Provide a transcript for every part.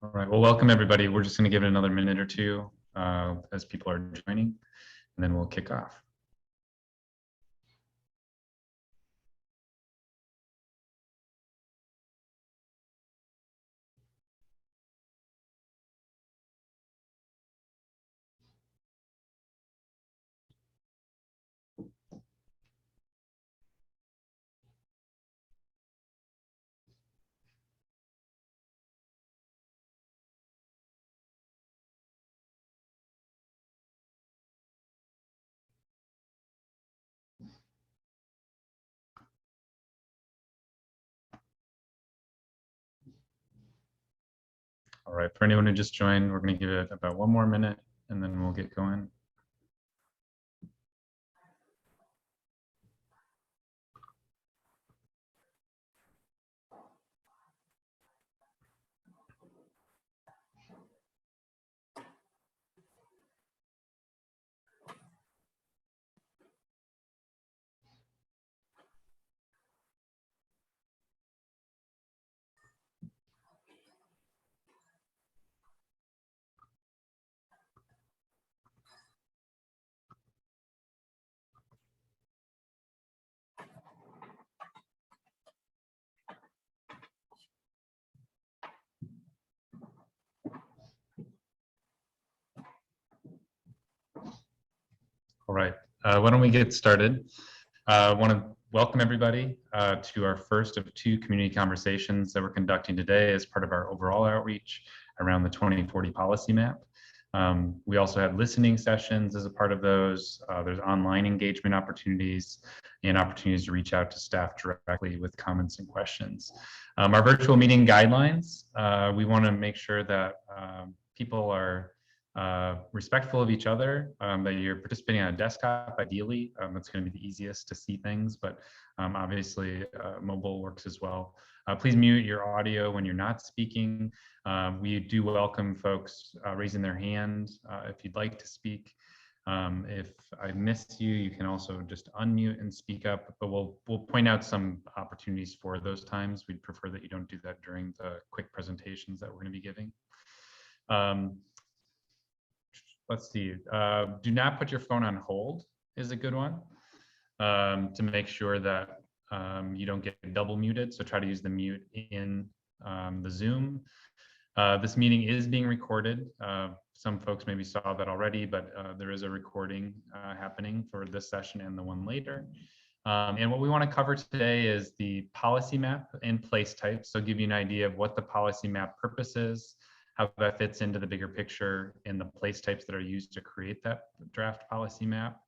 All right, well, welcome everybody. We're just going to give it another minute or two as people are joining, and then we'll kick off. All right, for anyone who just joined, we're going to give it about one more minute, and then we'll get going. All right, why don't we get started? I want to welcome everybody to our first of two community conversations that we're conducting today as part of our overall outreach around the 2040 policy map. We also have listening sessions as a part of those. There's online engagement opportunities and opportunities to reach out to staff directly with comments and questions. Our virtual meeting guidelines, we want to make sure that people are respectful of each other, that you're participating on a desktop, ideally. That's going to be the easiest to see things, but obviously mobile works as well. Please mute your audio when you're not speaking. We do welcome folks raising their hand if you'd like to speak. If I missed you, you can also just unmute and speak up, but we'll point out some opportunities for those times. We'd prefer that you don't do that during the quick presentations that we're going to be giving. Let's see, do not put your phone on hold is a good one to make sure that you don't get double muted. So try to use the mute in the Zoom. This meeting is being recorded. Some folks maybe saw that already, but there is a recording happening for this session and the one later. And what we want to cover today is the policy map and place types. So give you an idea of what the policy map purpose is, how that fits into the bigger picture, and the place types that are used to create that draft policy map.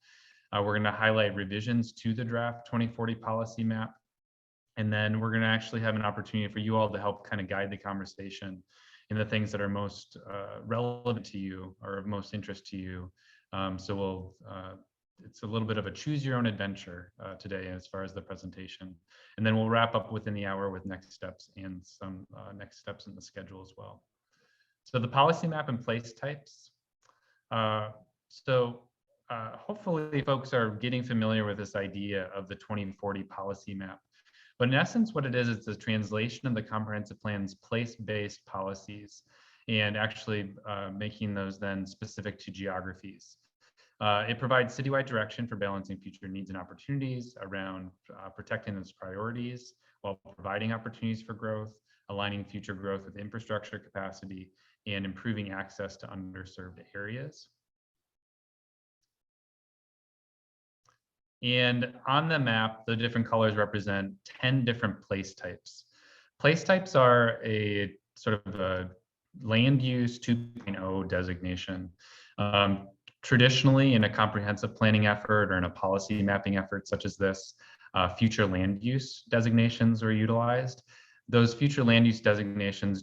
We're going to highlight revisions to the draft 2040 policy map. And then we're going to actually have an opportunity for you all to help kind of guide the conversation in the things that are most relevant to you or of most interest to you. So it's a little bit of a choose your own adventure today as far as the presentation. And then we'll wrap up within the hour with next steps and some next steps in the schedule as well. So the policy map and place types. Hopefully folks are getting familiar with this idea of the 2040 policy map. But in essence, what it is, it's a translation of the comprehensive plan's place-based policies and actually making those then specific to geographies. It provides citywide direction for balancing future needs and opportunities around protecting those priorities while providing opportunities for growth, aligning future growth with infrastructure capacity, and improving access to underserved areas. And on the map, the different colors represent 10 different place types. Place types are a sort of a land use 2.0 designation. Traditionally, in a comprehensive planning effort or in a policy mapping effort such as this, future land use designations are utilized. Those future land use designations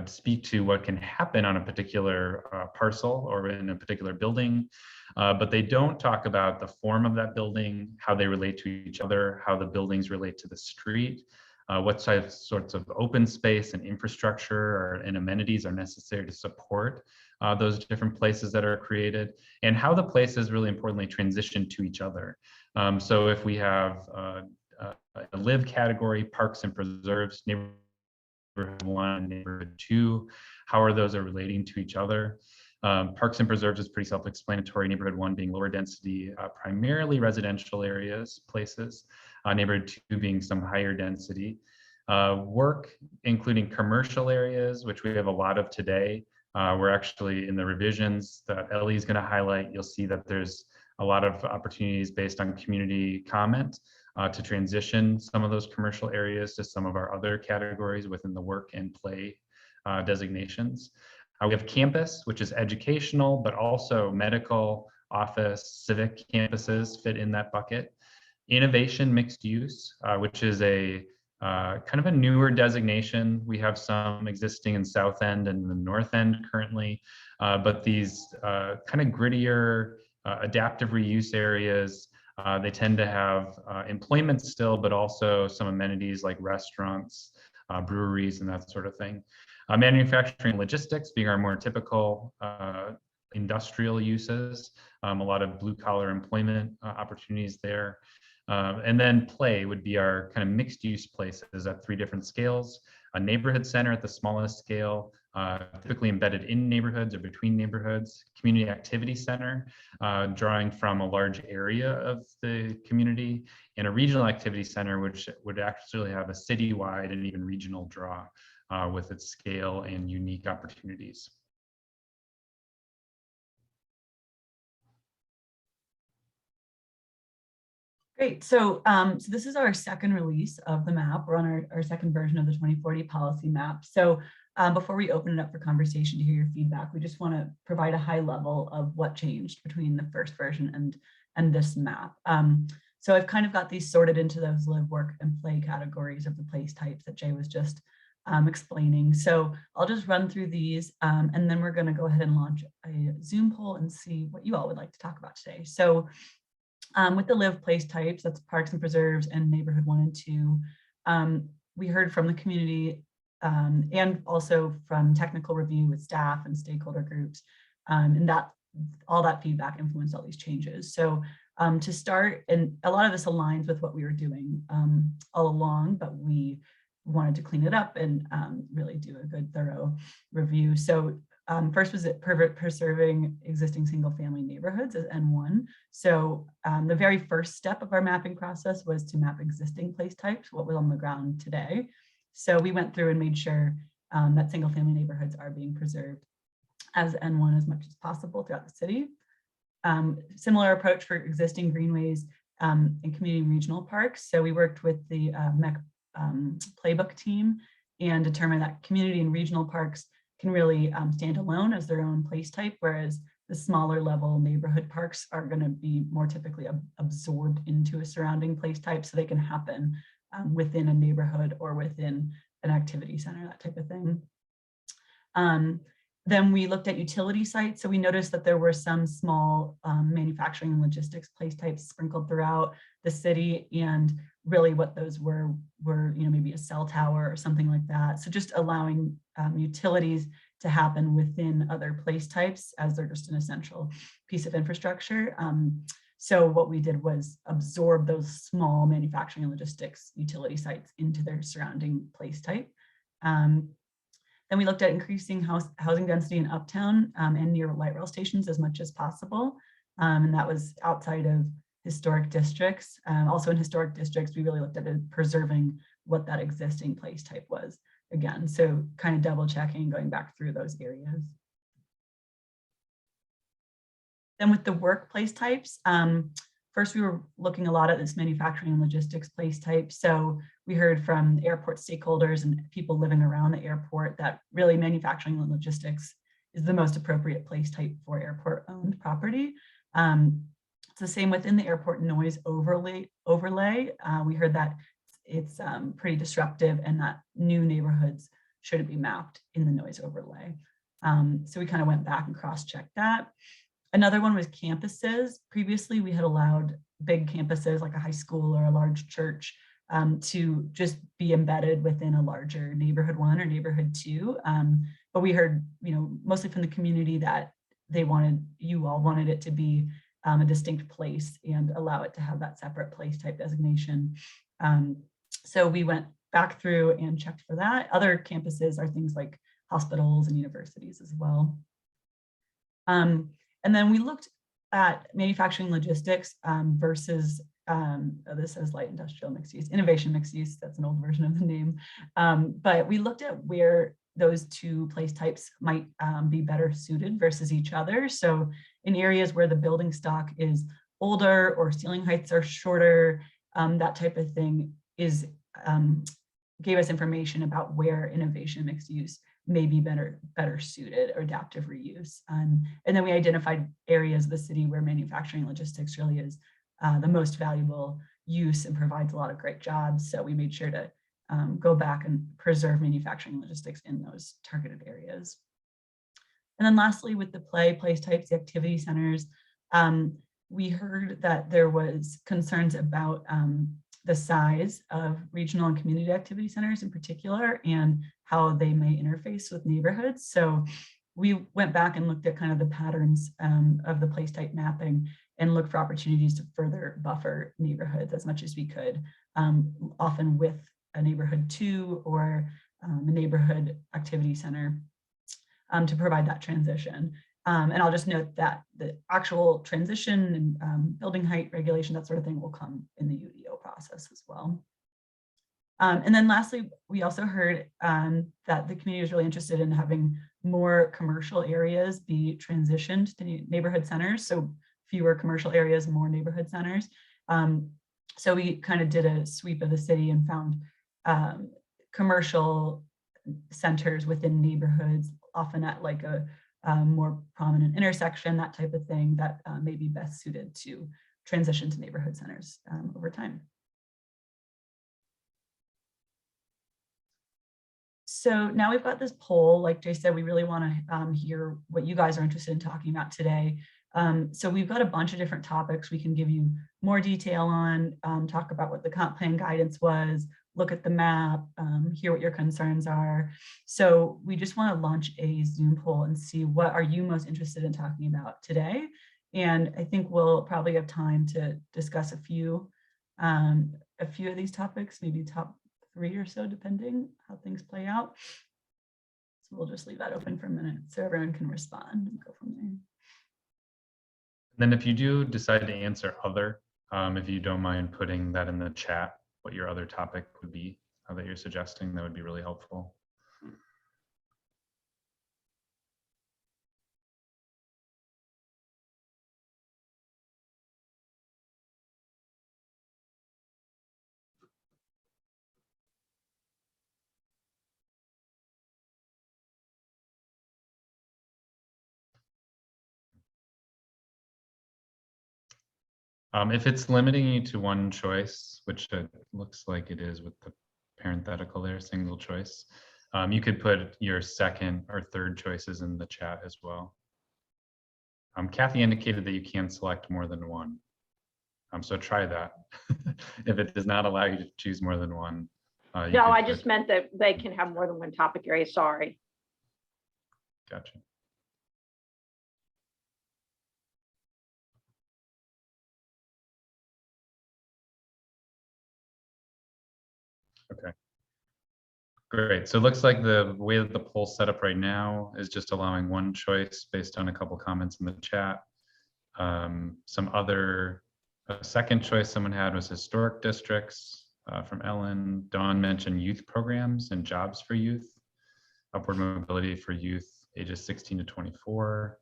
speak to what can happen on a particular parcel or in a particular building, but they don't talk about the form of that building, how they relate to each other, how the buildings relate to the street, what sorts of open space and infrastructure and amenities are necessary to support those different places that are created, and how the places really importantly transition to each other. So if we have a live category, parks and preserves, neighborhood 1, neighborhood 2, how are those relating to each other. Parks and preserves is pretty self-explanatory. Neighborhood 1 being lower density, primarily residential areas, places. Neighborhood 2 being some higher density. Work, including commercial areas, which we have a lot of today. We're actually in the revisions that Ellie is going to highlight. You'll see that there's a lot of opportunities based on community comment to transition some of those commercial areas to some of our other categories within the work and play designations. We have campus, which is educational, but also medical, office, civic campuses fit in that bucket. Innovation mixed use, which is a kind of a newer designation. We have some existing in South End and the North End currently, but these kind of grittier, adaptive reuse areas, they tend to have employment still, but also some amenities like restaurants, breweries, and that sort of thing. Manufacturing logistics being our more typical industrial uses, a lot of blue collar employment opportunities there. And then play would be our kind of mixed use places at 3 different scales. A neighborhood center at the smallest scale, typically embedded in neighborhoods or between neighborhoods. Community activity center, drawing from a large area of the community. And a regional activity center, which would actually have a citywide and even regional draw with its scale and unique opportunities. Great. So, so this is our second release of the map. We're on our second version of the 2040 policy map. So before we open it up for conversation to hear your feedback, we just want to provide a high level of what changed between the first version and this map. So I've kind of got these sorted into those live, work, and play categories of the place types that Jay was just explaining. So I'll just run through these and then we're going to go ahead and launch a Zoom poll and see what you all would like to talk about today. So with the live place types, that's parks and preserves and neighborhood 1 and 2, we heard from the community and also from technical review with staff and stakeholder groups, and that all that feedback influenced all these changes. So to start, and a lot of this aligns with what we were doing all along, but we wanted to clean it up and really do a good thorough review. So first was it preserving existing single family neighborhoods as N1. So the very first step of our mapping process was to map existing place types, what was on the ground today. So we went through and made sure that single family neighborhoods are being preserved as N1 as much as possible throughout the city. Similar approach for existing greenways and community and regional parks. So we worked with the MEC playbook team and determined that community and regional parks can really stand alone as their own place type, whereas the smaller level neighborhood parks are going to be more typically absorbed into a surrounding place type, so they can happen within a neighborhood or within an activity center, that type of thing. Then we looked at utility sites. So we noticed that there were some small manufacturing and logistics place types sprinkled throughout the city, and really what those were maybe a cell tower or something like that. So just allowing utilities to happen within other place types as they're just an essential piece of infrastructure. So what we did was absorb those small manufacturing and logistics utility sites into their surrounding place type. Then we looked at increasing housing density in uptown and near light rail stations as much as possible. And that was outside of historic districts. Also in historic districts, we really looked at preserving what that existing place type was again. So kind of double checking, going back through those areas. Then with the workplace types, first, we were looking a lot at this manufacturing and logistics place type. So we heard from airport stakeholders and people living around the airport that really manufacturing and logistics is the most appropriate place type for airport owned property. It's the same within the airport noise overlay. We heard that it's pretty disruptive and that new neighborhoods shouldn't be mapped in the noise overlay. So we kind of went back and cross-checked that. Another one was campuses. Previously, we had allowed big campuses like a high school or a large church to just be embedded within a larger neighborhood 1 or neighborhood 2. But we heard, mostly from the community that you all wanted it to be a distinct place and allow it to have that separate place type designation. So we went back through and checked for that. Other campuses are things like hospitals and universities as well. And then we looked at manufacturing logistics versus, this says light industrial mixed use, innovation mixed use, that's an old version of the name. But we looked at where those two place types might be better suited versus each other. So in areas where the building stock is older or ceiling heights are shorter, that type of thing is gave us information about where innovation mixed use may be better suited, or adaptive reuse. And then we identified areas of the city where manufacturing logistics really is the most valuable use and provides a lot of great jobs. So we made sure to go back and preserve manufacturing logistics in those targeted areas. And then lastly, with the place types, the activity centers, we heard that there was concerns about the size of regional and community activity centers in particular, and how they may interface with neighborhoods. So we went back and looked at kind of the patterns of the place type mapping and looked for opportunities to further buffer neighborhoods as much as we could, often with a neighborhood 2 or a neighborhood activity center to provide that transition. And I'll just note that the actual transition and building height regulation, that sort of thing, will come in the UDO process as well. And then lastly, we also heard that the community was really interested in having more commercial areas be transitioned to neighborhood centers. So fewer commercial areas, more neighborhood centers. So we kind of did a sweep of the city and found commercial centers within neighborhoods, often at like a more prominent intersection, that type of thing, that may be best suited to transition to neighborhood centers over time. So now we've got this poll. Like Jay said, we really want to hear what you guys are interested in talking about today. So we've got a bunch of different topics we can give you more detail on, talk about what the comp plan guidance was, look at the map, hear what your concerns are. So we just want to launch a Zoom poll and see what are you most interested in talking about today. And I think we'll probably have time to discuss a few of these topics, maybe top 3 or so, depending how things play out. So we'll just leave that open for a minute so everyone can respond and go from there. Then if you do decide to answer other, if you don't mind putting that in the chat, what your other topic would be that you're suggesting, that would be really helpful. If it's limiting you to one choice, which it looks like it is with the parenthetical there, single choice, you could put your second or third choices in the chat as well. Kathy indicated that you can select more than one. So try that. If it does not allow you to choose more than one. No, I just meant that they can have more than one topic area, sorry. Gotcha. Okay. Great. So it looks like the way that the poll's set up right now is just allowing one choice based on a couple comments in the chat. Some other, a second choice someone had was historic districts from Ellen. Dawn mentioned youth programs and jobs for youth, upward mobility for youth ages 16 to 24.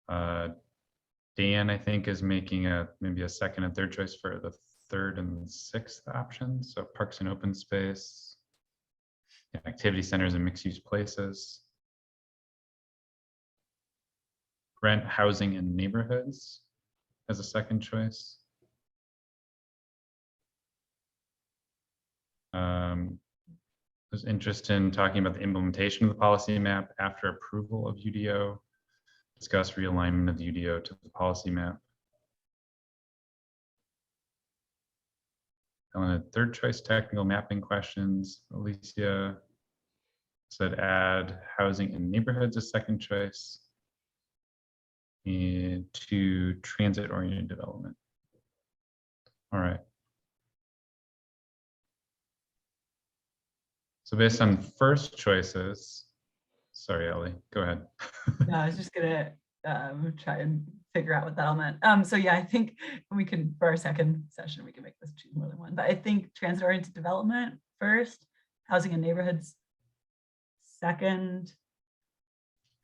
Dan, I think, is making maybe a second and third choice for the third and sixth options. So parks and open space, activity centers and mixed use places, rent, housing, and neighborhoods as a second choice. There's interest in talking about the implementation of the policy map after approval of UDO, discuss realignment of the UDO to the policy map. Ellen, third choice technical mapping questions. Alicia said add housing and neighborhoods as second choice, and to transit-oriented development. All right. So based on first choices, sorry, Ellie, go ahead. No, I was just gonna try and figure out what that all meant. So yeah, I think we can, for our second session, we can make this choose more than one. But I think transit-oriented development first, housing and neighborhoods second.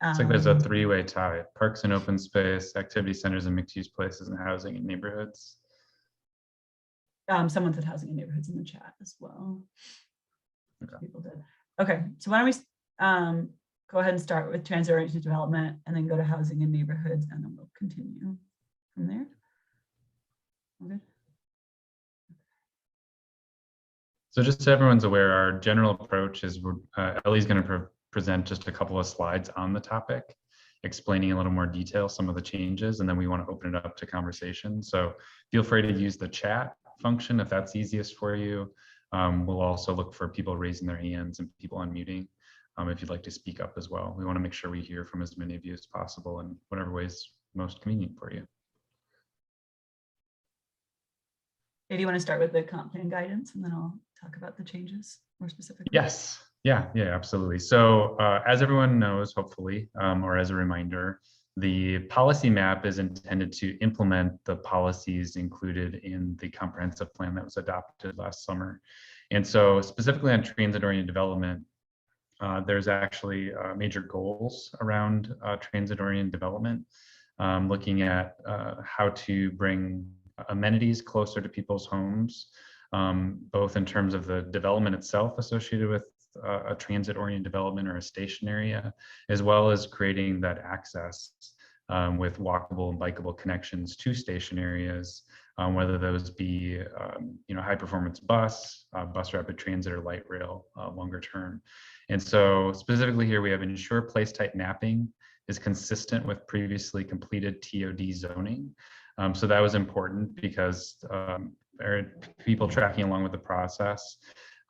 It's like there's a three-way tie: parks and open space, activity centers and mixed-use places, and housing and neighborhoods. Someone said housing and neighborhoods in the chat as well. Okay. People did. Okay, so why don't we go ahead and start with transit-oriented development and then go to housing and neighborhoods, and then we'll continue from there. Okay. So just so everyone's aware, our general approach is Ellie's going to present just a couple of slides on the topic, explaining in a little more detail some of the changes, and then we want to open it up to conversation. So feel free to use the chat function if that's easiest for you. We'll also look for people raising their hands and people unmuting if you'd like to speak up as well. We want to make sure we hear from as many of you as possible in whatever way is most convenient for you. Do you want to start with the comp plan guidance, and then I'll talk about the changes more specifically? Yes. Yeah, absolutely. So as everyone knows, hopefully, or as a reminder, the policy map is intended to implement the policies included in the comprehensive plan that was adopted last summer. And so specifically on transit-oriented development, there's actually major goals around transit-oriented development, looking at how to bring amenities closer to people's homes, both in terms of the development itself associated with a transit-oriented development or a station area, as well as creating that access with walkable and bikeable connections to station areas, whether those be high-performance bus rapid transit, or light rail longer term. And so specifically here, we have ensure place type mapping is consistent with previously completed TOD zoning. So that was important because people tracking along with the process,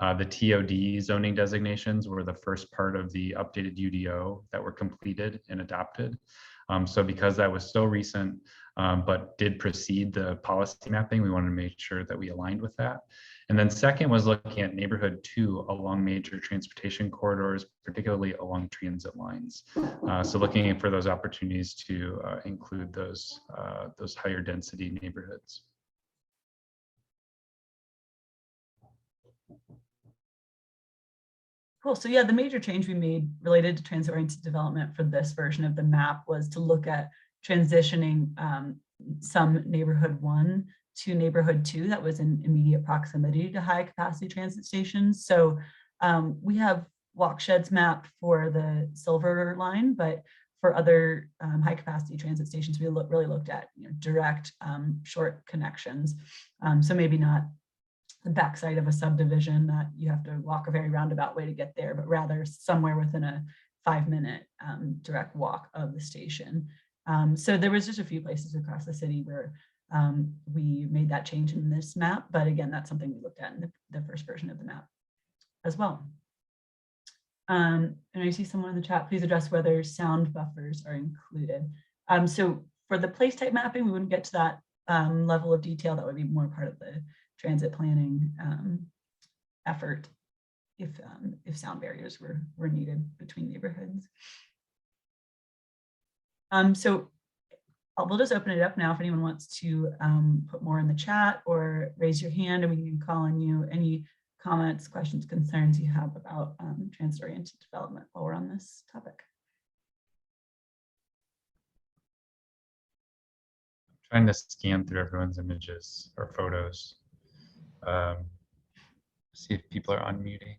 the TOD zoning designations were the first part of the updated UDO that were completed and adopted. So because that was so recent, but did precede the policy mapping, we wanted to make sure that we aligned with that. And then second was looking at neighborhood 2 along major transportation corridors, particularly along transit lines. So looking for those opportunities to include those higher density neighborhoods. Cool. So yeah, the major change we made related to transit-oriented development for this version of the map was to look at transitioning some neighborhood 1 to neighborhood 2 that was in immediate proximity to high capacity transit stations. So we have walk sheds mapped for the silver line, but for other high capacity transit stations, we really looked at direct short connections. So maybe not the backside of a subdivision that you have to walk a very roundabout way to get there, but rather somewhere within a 5-minute direct walk of the station. So there was just a few places across the city where we made that change in this map, but again, that's something we looked at in the first version of the map as well. And I see someone in the chat, please address whether sound buffers are included. So for the place type mapping, we wouldn't get to that level of detail. That would be more part of the transit planning effort if sound barriers were needed between neighborhoods. So we'll just open it up now if anyone wants to put more in the chat or raise your hand, and we can call on you. Any comments, questions, concerns you have about transit-oriented development while we're on this topic. I'm trying to scan through everyone's images or photos. See if people are unmuting.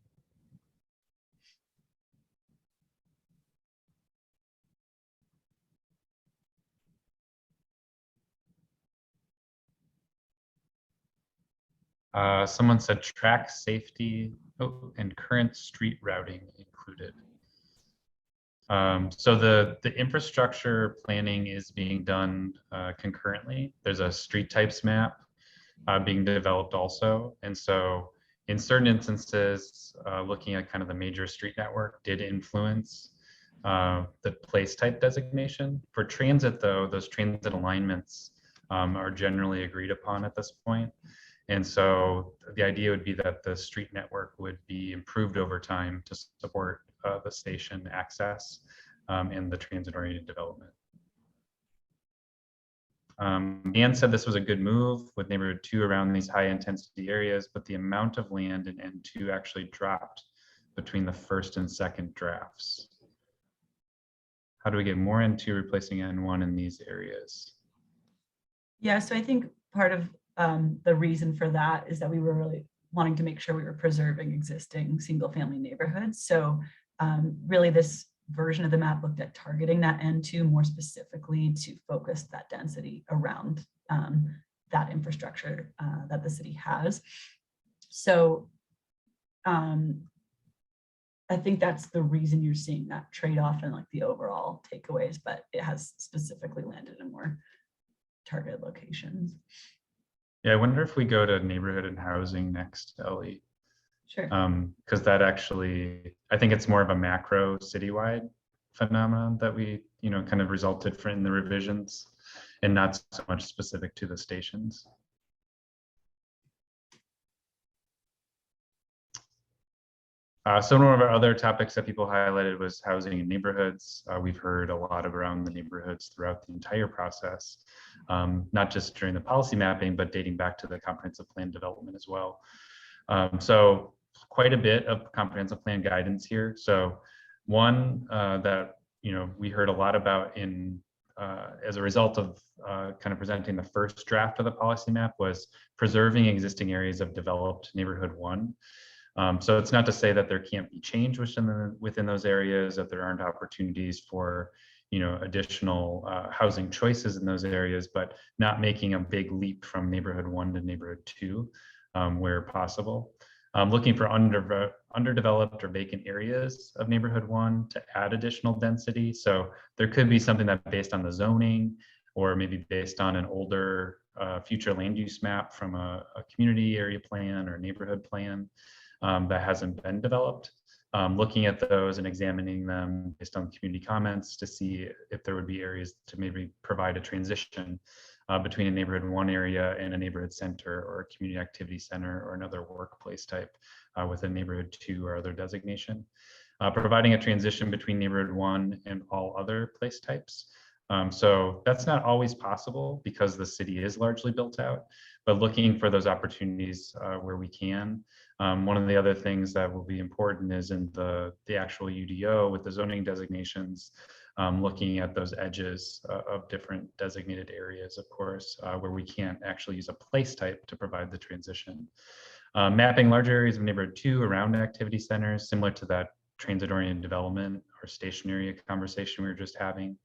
Someone said track safety and current street routing included. So the infrastructure planning is being done concurrently. There's a street types map being developed also. And so in certain instances, looking at kind of the major street network did influence the place type designation. For transit though, those transit alignments are generally agreed upon at this point. And so the idea would be that the street network would be improved over time to support the station access and the transit-oriented development. Ann said this was a good move with neighborhood 2 around these high intensity areas, but the amount of land in N2 actually dropped between the first and second drafts. How do we get more N2 replacing N1 in these areas? Yeah, so I think part of the reason for that is that we were really wanting to make sure we were preserving existing single family neighborhoods. So really this version of the map looked at targeting that N2 more specifically to focus that density around that infrastructure that the city has. So I think that's the reason you're seeing that trade-off and like the overall takeaways, but it has specifically landed in more targeted locations. Yeah, I wonder if we go to neighborhood and housing next, Ellie. Sure. Because that actually, I think it's more of a macro citywide phenomenon that we, kind of resulted from in the revisions and not so much specific to the stations. So one of our other topics that people highlighted was housing in neighborhoods. We've heard a lot around the neighborhoods throughout the entire process, not just during the policy mapping, but dating back to the comprehensive plan development as well. So quite a bit of comprehensive plan guidance here. So one that we heard a lot about in as a result of kind of presenting the first draft of the policy map was preserving existing areas of developed neighborhood 1. So it's not to say that there can't be change within those areas, that there aren't opportunities for additional housing choices in those areas, but not making a big leap from neighborhood 1 to neighborhood 2 where possible. Looking for underdeveloped or vacant areas of neighborhood 1 to add additional density. So there could be something that based on the zoning or maybe based on an older future land use map from a community area plan or neighborhood plan that hasn't been developed. Looking at those and examining them based on community comments to see if there would be areas to maybe provide a transition between a neighborhood 1 area and a neighborhood center or a community activity center or another workplace type within neighborhood 2 or other designation. Providing a transition between neighborhood 1 and all other place types. So that's not always possible because the city is largely built out, but looking for those opportunities where we can. One of the other things that will be important is in the actual UDO with the zoning designations, looking at those edges of different designated areas, of course, where we can't actually use a place type to provide the transition. Mapping large areas of neighborhood 2 around activity centers, similar to that transit-oriented development or station area conversation we were just having.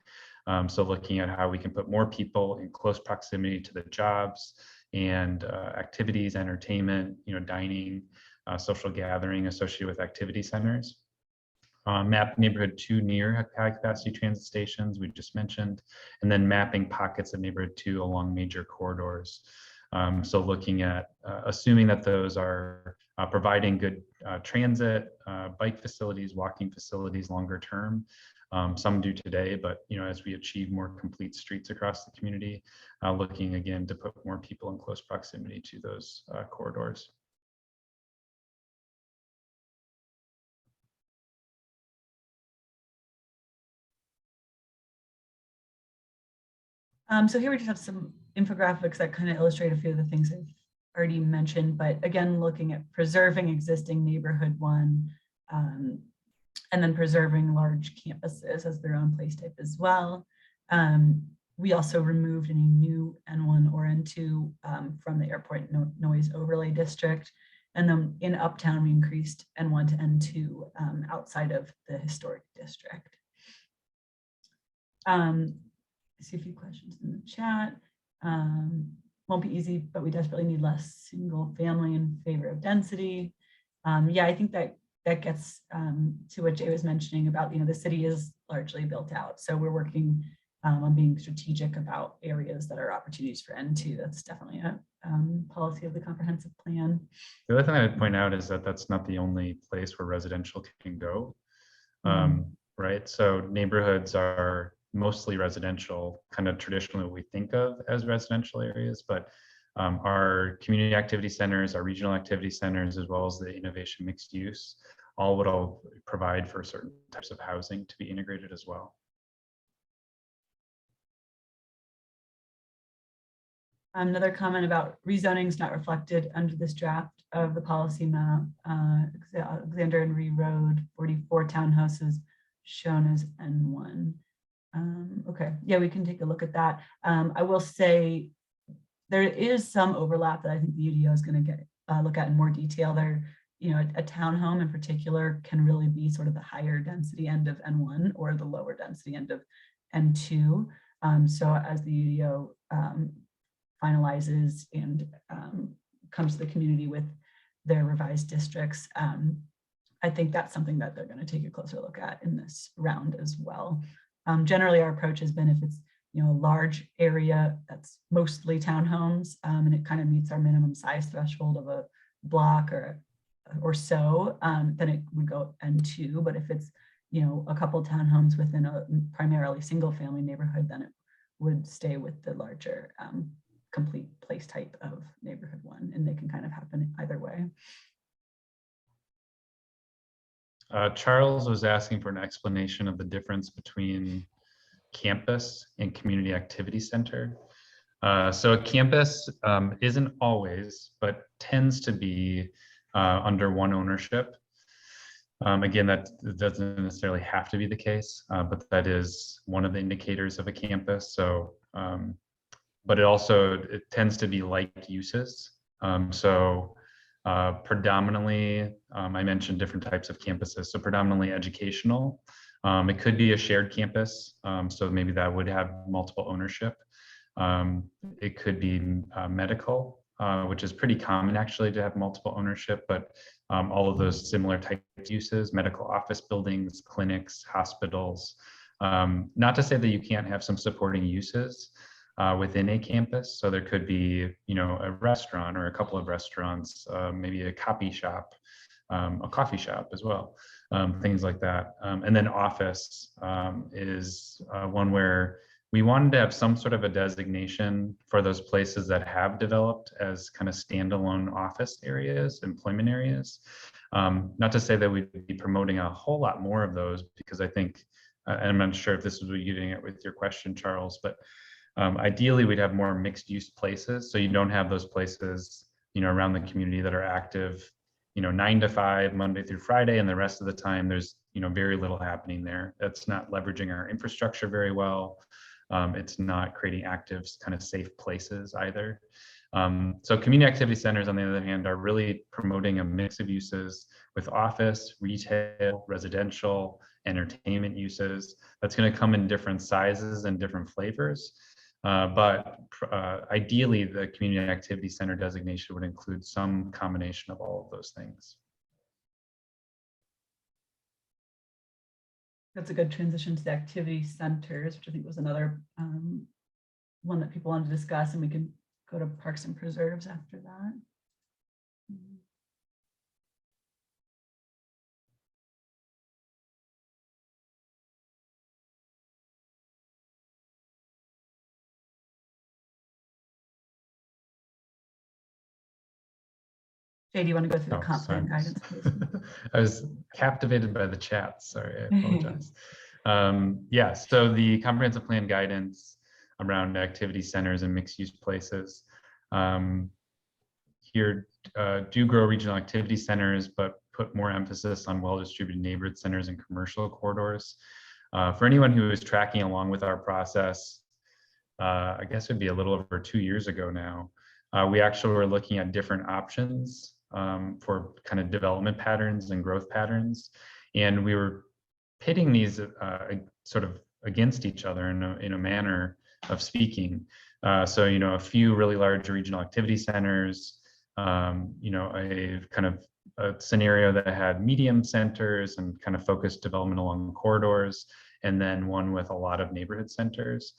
So looking at how we can put more people in close proximity to the jobs and activities, entertainment, dining, social gathering associated with activity centers. Map neighborhood 2 near high capacity transit stations we just mentioned, and then mapping pockets of neighborhood 2 along major corridors. So looking at assuming that those are providing good transit, bike facilities, walking facilities longer term. Some do today, but as we achieve more complete streets across the community, looking again to put more people in close proximity to those corridors. So here we just have some infographics that kind of illustrate a few of the things I've already mentioned, but again, looking at preserving existing neighborhood 1, and then preserving large campuses as their own place type as well. We also removed any new N1 or N2 from the airport noise overlay district. And then in Uptown, we increased N1 to N2 outside of the historic district. I see a few questions in the chat. Won't be easy, but we desperately need less single family in favor of density. Yeah, I think that gets to what Jay was mentioning about, the city is largely built out. So we're working on being strategic about areas that are opportunities for N2. That's definitely a policy of the comprehensive plan. The other thing I'd point out is that that's not the only place where residential can go, right? So neighborhoods are mostly residential, kind of traditionally what we think of as residential areas, but Our community activity centers, our regional activity centers, as well as the innovation mixed use, all would all provide for certain types of housing to be integrated as well. Another comment about rezoning is not reflected under this draft of the policy map. Alexander and Ree Road, 44 townhouses shown as N1. Okay, yeah, we can take a look at that. I will say there is some overlap that I think the UDO is going to look at in more detail. There, you know, a townhome in particular can really be sort of the higher density end of N1 or the lower density end of N2. So as the UDO finalizes and comes to the community with their revised districts, I think that's something that they're going to take a closer look at in this round as well. Generally, our approach has been if it's, you know, a large area that's mostly townhomes and it kind of meets our minimum size threshold of a block or so, then it would go N2. But if it's, you know, a couple townhomes within a primarily single family neighborhood, then it would stay with the larger complete place type of neighborhood 1, and they can kind of happen either way. Charles was asking for an explanation of the difference between campus and community activity center. So a campus isn't always, but tends to be under one ownership. Again, that doesn't necessarily have to be the case, but that is one of the indicators of a campus. So, but it tends to be like uses. Predominantly, I mentioned different types of campuses. So predominantly educational. It could be a shared campus. So maybe that would have multiple ownership. It could be medical, which is pretty common actually to have multiple ownership, but all of those similar type uses, medical office buildings, clinics, hospitals. Not to say that you can't have some supporting uses within a campus. So there could be, you know, a restaurant or a couple of restaurants, maybe a coffee shop as well, things like that. And then office is one where we wanted to have some sort of a designation for those places that have developed as kind of standalone office areas, employment areas. Not to say that we'd be promoting a whole lot more of those, because I think, and I'm not sure if this is what you're getting at with your question, Charles, but ideally we'd have more mixed use places. So you don't have those places, you know, around the community that are active, you know, 9 to 5, Monday through Friday, and the rest of the time there's, you know, very little happening there. That's not leveraging our infrastructure very well. It's not creating active kind of safe places either. So community activity centers, on the other hand, are really promoting a mix of uses with office, retail, residential, entertainment uses. That's going to come in different sizes and different flavors. But ideally, the community activity center designation would include some combination of all of those things. That's a good transition to the activity centers, which I think was another one that people wanted to discuss, and we can go to parks and preserves after that. Jay, do you want to go through the comp plan guidance, please? I was captivated by the chat. Sorry, I apologize. Yeah, so the comprehensive plan guidance around activity centers and mixed use places. Here, do grow regional activity centers, but put more emphasis on well-distributed neighborhood centers and commercial corridors. For anyone who is tracking along with our process, I guess it'd be a little over 2 years ago now, we actually were looking at different options for kind of development patterns and growth patterns. And we were pitting these sort of against each other in a manner of speaking. So, you know, a few really large regional activity centers, you know, a kind of a scenario that had medium centers and kind of focused development along corridors, and then one with a lot of neighborhood centers.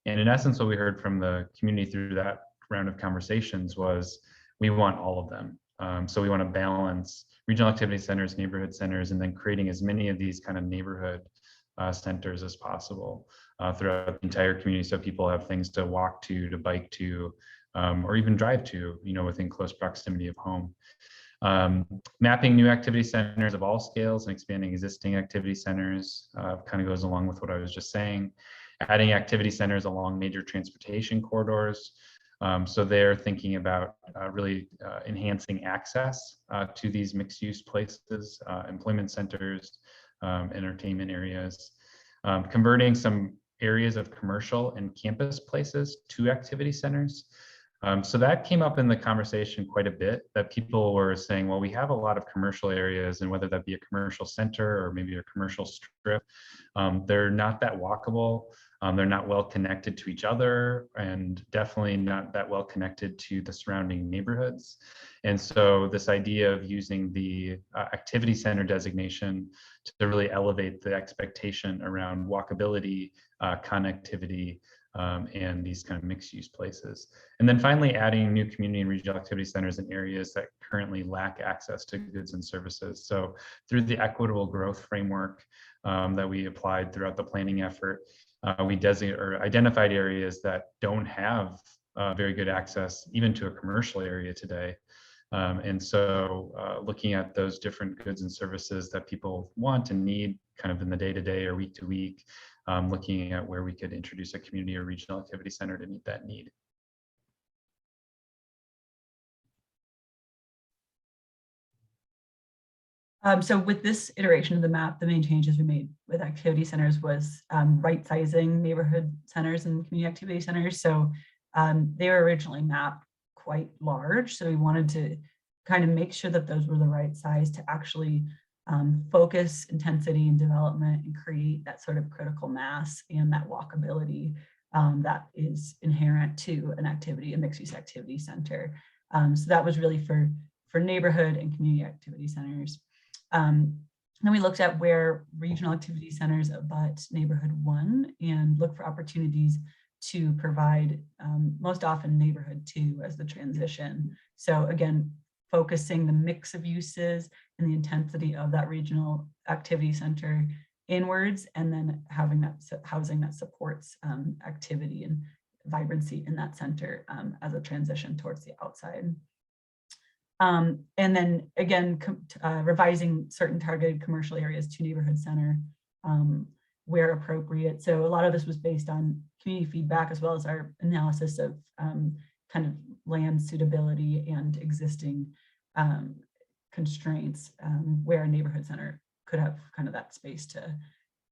And in essence, what we heard from the community through that round of conversations was we want all of them. So we want to balance regional activity centers, neighborhood centers, and then creating as many of these kind of neighborhood centers as possible throughout the entire community, so people have things to walk to bike to, or even drive to, within close proximity of home. Mapping new activity centers of all scales and expanding existing activity centers kind of goes along with what I was just saying. Adding activity centers along major transportation corridors. So they're thinking about really enhancing access to these mixed use places, employment centers, entertainment areas, converting some areas of commercial and campus places to activity centers. So that came up in the conversation quite a bit, that people were saying, well, we have a lot of commercial areas, and whether that be a commercial center or maybe a commercial strip, they're not that walkable. They're not well connected to each other, and definitely not that well connected to the surrounding neighborhoods. And so this idea of using the activity center designation to really elevate the expectation around walkability, connectivity, and these kind of mixed use places. And then finally, adding new community and regional activity centers in areas that currently lack access to goods and services. So through the equitable growth framework that we applied throughout the planning effort, we identified areas that don't have very good access even to a commercial area today. And so looking at those different goods and services that people want and need kind of in the day-to-day or week-to-week, looking at where we could introduce a community or regional activity center to meet that need. So with this iteration of the map, the main changes we made with activity centers was right-sizing neighborhood centers and community activity centers. So they were originally mapped quite large. So we wanted to kind of make sure that those were the right size to actually focus intensity and development and create that sort of critical mass and that walkability that is inherent to an activity, a mixed-use activity center. So that was really for neighborhood and community activity centers. Then we looked at where regional activity centers abut neighborhood 1 and look for opportunities to provide most often neighborhood 2 as the transition. So again, focusing the mix of uses and the intensity of that regional activity center inwards, and then having that housing that supports activity and vibrancy in that center as a transition towards the outside. And then again, revising certain targeted commercial areas to neighborhood center where appropriate. So a lot of this was based on community feedback as well as our analysis of kind of land suitability and existing constraints where a neighborhood center could have kind of that space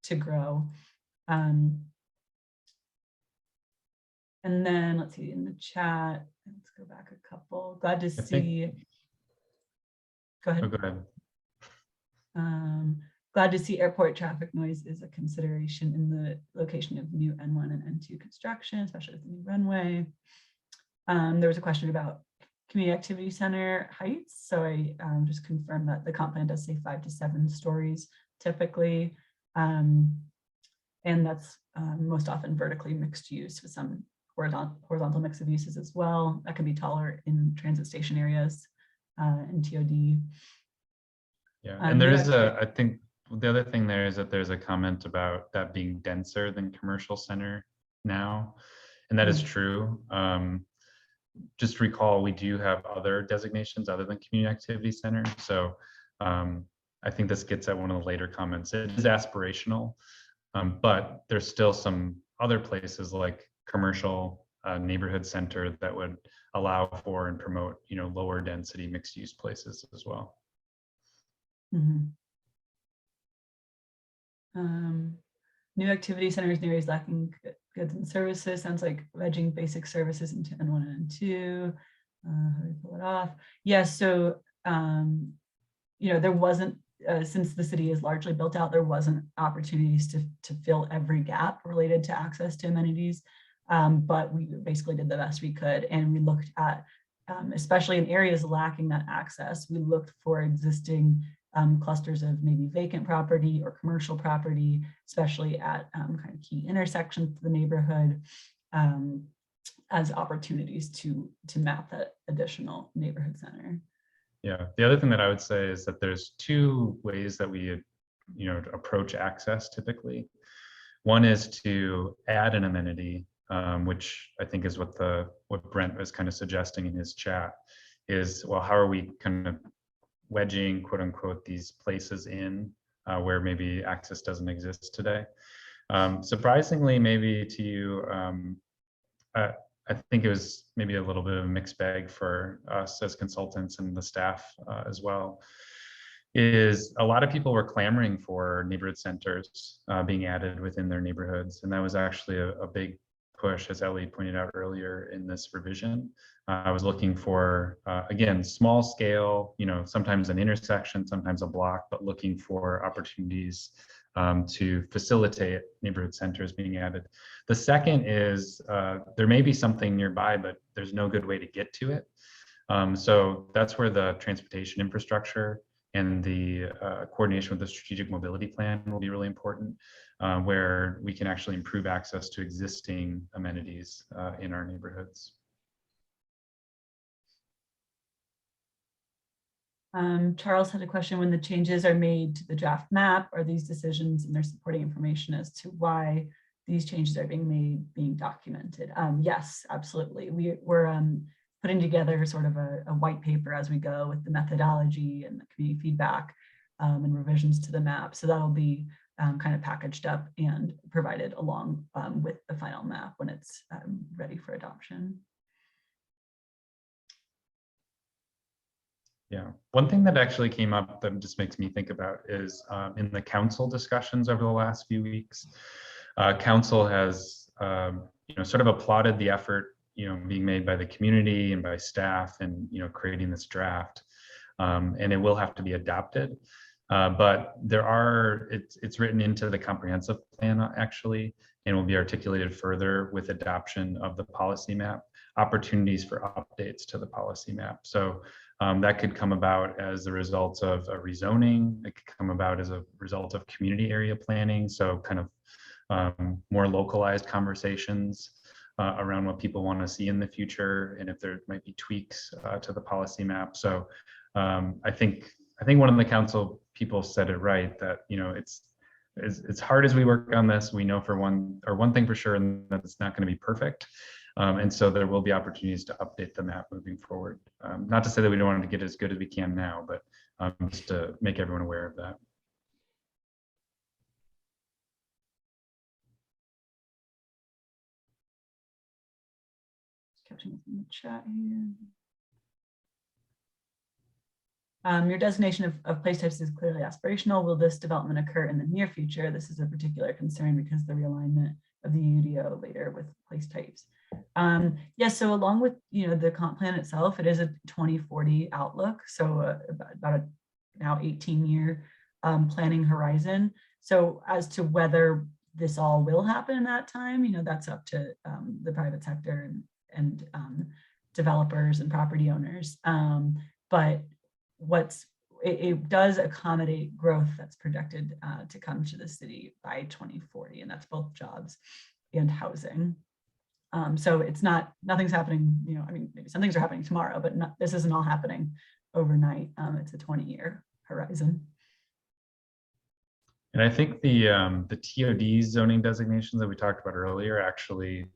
to grow. And then let's see in the chat, let's go back a couple. Glad to see. Go ahead. Oh, go ahead. Glad to see airport traffic noise is a consideration in the location of new N1 and N2 construction, especially with the new runway. There was a question about community activity center heights. So I just confirmed that the comp plan does say 5 to 7 stories typically. And that's most often vertically mixed use with some horizontal mix of uses as well. That can be taller in transit station areas and TOD. Yeah, and there is I think the other thing there is that there's a comment about that being denser than commercial center now, and that is true. Just recall, we do have other designations other than community activity center. So I think this gets at one of the later comments. It is aspirational, but there's still some other places like commercial neighborhood center that would allow for and promote, lower density mixed use places as well. Mm-hmm. New activity centers in areas lacking goods and services. Sounds like wedging basic services into N1 and N2. How do we pull it off? Yeah, so, there wasn't, since the city is largely built out, there wasn't opportunities to fill every gap related to access to amenities. But we basically did the best we could. And we looked at, especially in areas lacking that access, we looked for existing clusters of maybe vacant property or commercial property, especially at kind of key intersections of the neighborhood, as opportunities to map that additional neighborhood center. Yeah, the other thing that I would say is that there's 2 ways that we, approach access typically. One is to add an amenity which I think is what Brent was kind of suggesting in his chat, is, well, how are we kind of wedging, quote unquote, these places in where maybe access doesn't exist today. Surprisingly, maybe to you, I think it was maybe a little bit of a mixed bag for us as consultants and the staff as well, is a lot of people were clamoring for neighborhood centers being added within their neighborhoods. And that was actually a big push, as Ellie pointed out earlier in this revision. I was looking for, again, small scale, sometimes an intersection, sometimes a block, but looking for opportunities to facilitate neighborhood centers being added. The second is there may be something nearby, but there's no good way to get to it. So that's where the transportation infrastructure and the coordination with the strategic mobility plan will be really important, where we can actually improve access to existing amenities in our neighborhoods. Charles had a question: when the changes are made to the draft map, are these decisions and their supporting information as to why these changes are being documented? Yes, absolutely. We're putting together sort of a white paper as we go with the methodology and the community feedback and revisions to the map. So that'll be kind of packaged up and provided along with the final map when it's ready for adoption. Yeah, one thing that actually came up that just makes me think about is in the council discussions over the last few weeks, council has sort of applauded the effort being made by the community and by staff and creating this draft, and it will have to be adopted. But it's written into the comprehensive plan actually, and will be articulated further with adoption of the policy map, opportunities for updates to the policy map. So that could come about as a result of a rezoning. It could come about as a result of community area planning. So kind of more localized conversations around what people want to see in the future, and if there might be tweaks to the policy map. So I think one of the council people said it right, that it's hard as we work on this. We know one thing for sure, and that it's not going to be perfect. And so there will be opportunities to update the map moving forward. Not to say that we don't want to get as good as we can now, but just to make everyone aware of that. Catching up in the chat here. Your designation of place types is clearly aspirational. Will this development occur in the near future? This is a particular concern because the realignment of the UDO later with place types. Yes, so along with the comp plan itself, it is a 2040 outlook, so about a now 18-year planning horizon. So as to whether this all will happen in that time, that's up to the private sector and developers and property owners. But it does accommodate growth that's projected to come to the city by 2040, and that's both jobs and housing. So it's nothing's happening, I mean, maybe some things are happening tomorrow, but this isn't all happening overnight. It's a 20-year horizon. And I think the TOD zoning designations that we talked about earlier actually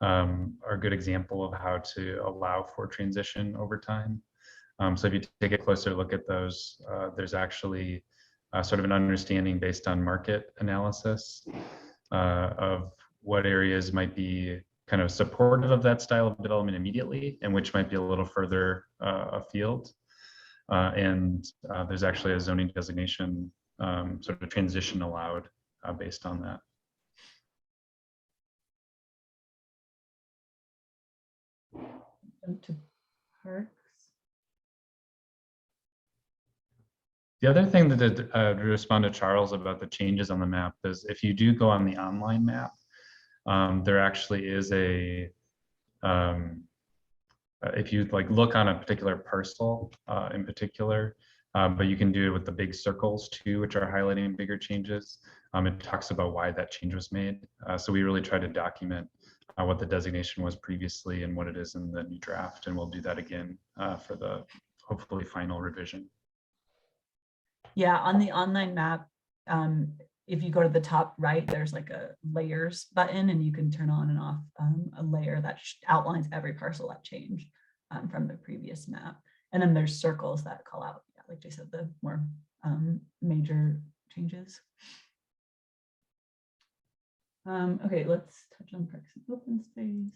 are a good example of how to allow for transition over time. So if you take a closer look at those, there's actually sort of an understanding based on market analysis of what areas might be kind of supportive of that style of development immediately, and which might be a little further afield. And there's actually a zoning designation sort of transition allowed based on that. To parks. The other thing that to respond to Charles about the changes on the map is, if you do go on the online map, there actually is if you look on a particular parcel in particular, but you can do it with the big circles too, which are highlighting bigger changes. It talks about why that change was made. So we really try to document what the designation was previously and what it is in the new draft, and we'll do that again for the hopefully final revision. Yeah, on the online map, if you go to the top right, there's like a layers button, and you can turn on and off a layer that outlines every parcel that changed from the previous map. And then there's circles that call out, yeah, like Jay said, the more major changes. Okay, let's touch on parks and open space.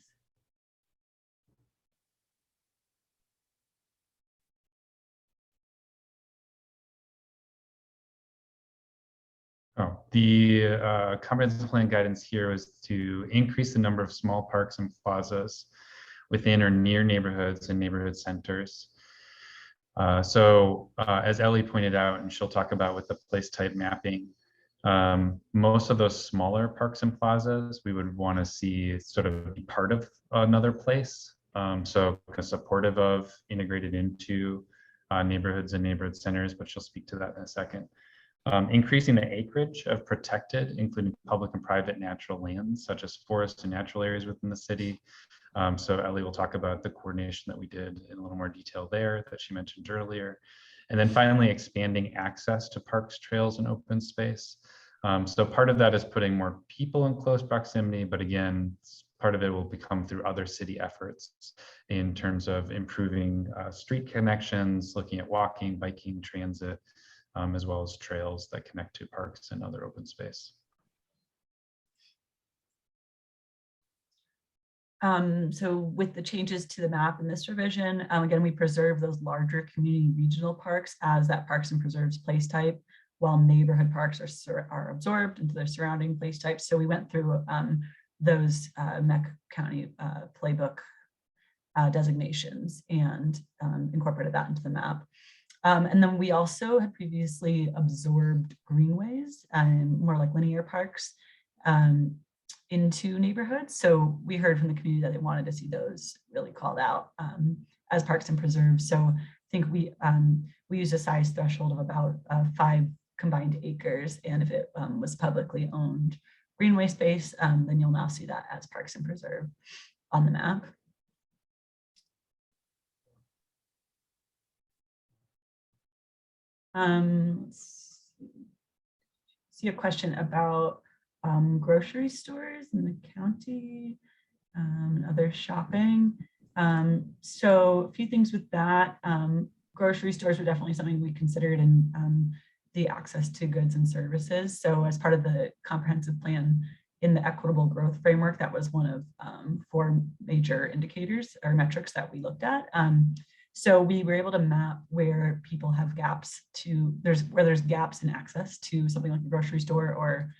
Oh, the comprehensive plan guidance here was to increase the number of small parks and plazas within or near neighborhoods and neighborhood centers. As Ellie pointed out, and she'll talk about with the place type mapping, most of those smaller parks and plazas, we would want to see sort of be part of another place. So kind of supportive of, integrated into neighborhoods and neighborhood centers, but she'll speak to that in a second. Increasing the acreage of protected, including public and private natural lands, such as forests and natural areas within the city. So Ellie will talk about the coordination that we did in a little more detail there that she mentioned earlier. And then finally, expanding access to parks, trails, and open space. So part of that is putting more people in close proximity, but again, part of it will become through other city efforts in terms of improving street connections, looking at walking, biking, transit, as well as trails that connect to parks and other open space. So with the changes to the map in this revision, again, we preserve those larger community regional parks as that parks and preserves place type, while neighborhood parks are absorbed into their surrounding place types. So we went through those Meck County playbook designations and incorporated that into the map. And then we also had previously absorbed greenways and more like linear parks into neighborhoods. So we heard from the community that they wanted to see those really called out as parks and preserves. So I think we used a size threshold of about 5 combined acres. And if it was publicly owned greenway space, then you'll now see that as parks and preserve on the map. Let's see a question about grocery stores in the county and other shopping. So a few things with that. Grocery stores were definitely something we considered in the access to goods and services. So as part of the comprehensive plan in the equitable growth framework, that was one of 4 major indicators or metrics that we looked at. So we were able to map where people have gaps where there's gaps in access to something like a grocery store or